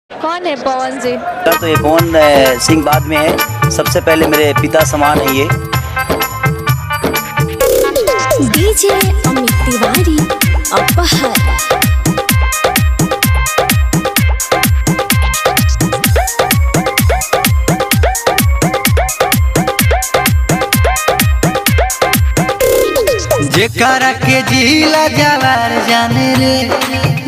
कौन है पवन जी? तो ये पवन सिंह बाद में है, सबसे पहले मेरे पिता समान है ये। डीजे अमित तिवारी अपहर। जेकरा के जिला जवार जाने रे,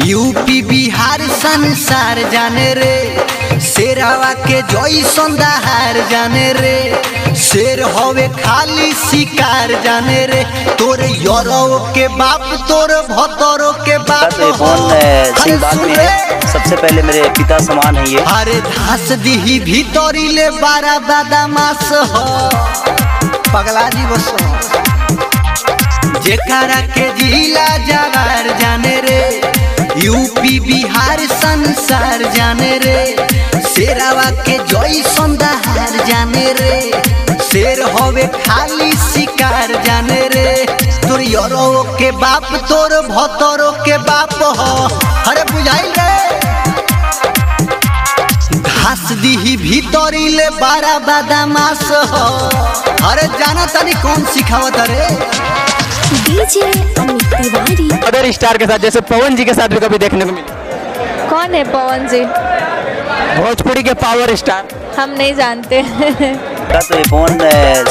यूपी बिहार संसार जाने रे, शेरावा के जैसन दहार जाने रे, शेर होवे खाली शिकार जाने रे, तोर यरो के बाप तोर भतरो के बाप। तो ये पवन सिंह बाद में है, सबसे पहले मेरे पिता समान है ये। अरे धास दीही भीतरी ले बारा बदमाश हो पगला जी बस। जेकरा के जिला जवार जाने रे, यूपी बिहार संसार जाने रे, शेरावा के जैसन दहार जाने रे, शेर होवे खाली शिकार जाने रे, तोर यरो के बाप तोर भतरो के बाप हो। अरे बुझाइल रे, घास दीही भीतरी ले बारा बदमाश हो। अरे जाना तानी कौन सिखावत रे? DJ Amit Tiwari other star के साथ, जैसे पवन जी के साथ भी कभी देखने को मिले। कौन है पवन जी? भोजपुरी के पावर स्टार। हम नहीं जानते। तो ये पवन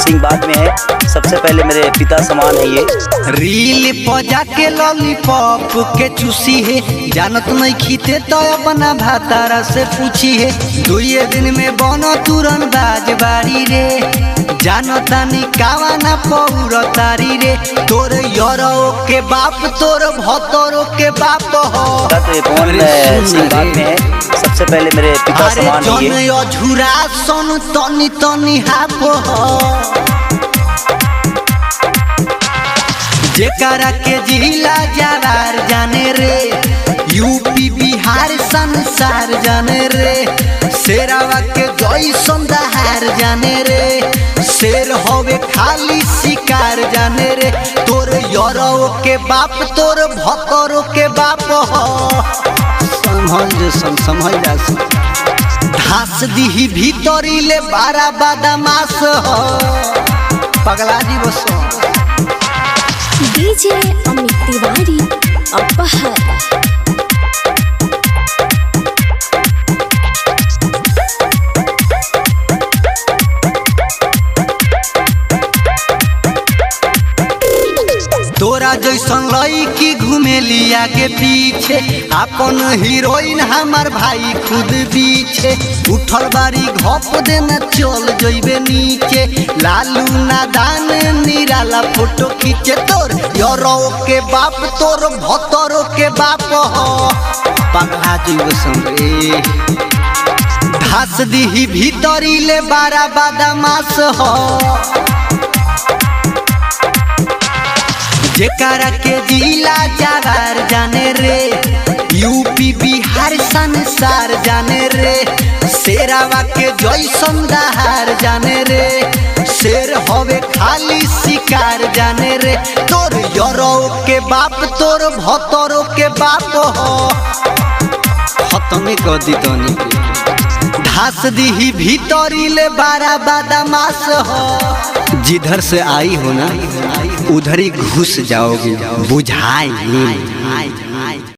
सिंह बाद में है, सबसे पहले मेरे पिता समान है ये। रील पजा के लॉलीपॉप के चूसी है, जानत नहीं खीते तो अपना भातारा से पूछी है, दुए दिन में बनो तुरन बाजबारी रे, जानता नहीं कावा ना पौर तारी रे, तोर यरो के बाप तोर भतरो के बाप हो। तो ये पवन सिंह बाद में है, सबसे पहले मेरे पिता समान है ये। अझुरा सन तनी तनी हाप हो। जेकरा के जिला जवार जाने रे, यूपी बिहार संसार जाने रे, शेरावा के जैसन दहार जाने रे, शेर होवे खाली शिकार जाने रे, तोर यरो के बाप तोर भतरो के बाप हो। समझ जा घास दीही भीतरी ले बारा बदमाश हो पगला जी बस। डीजे अमित तिवारी अपहर। तोरा जैसन लड़की घुमेली आगे पीछे, अपन हीरोइन हमार भाई खुद पीछे, उठल बारी घप देना चल जइबे नीचे, लालू नादान निराला फोटो खींचे, तोर यरो के बाप तोर भतरो के बाप हो पगला जीव रे। घास दीही भीतरी ले बारा बदमाश हो। जेकरा के जिला जवार जाने रे, यूपी बिहार संसार जाने रे, शेरावा के जैसन दहार जाने रे, शेर होवे खाली शिकार जाने रे, तोर यरो के बाप तोर भतरो के बाप हो। खत्म कर दी तनी घास दीही भीतरी ले बारा बदमाश हो। जिधर से आई हो ना उधर ही घुस जाओगे, बुझाई।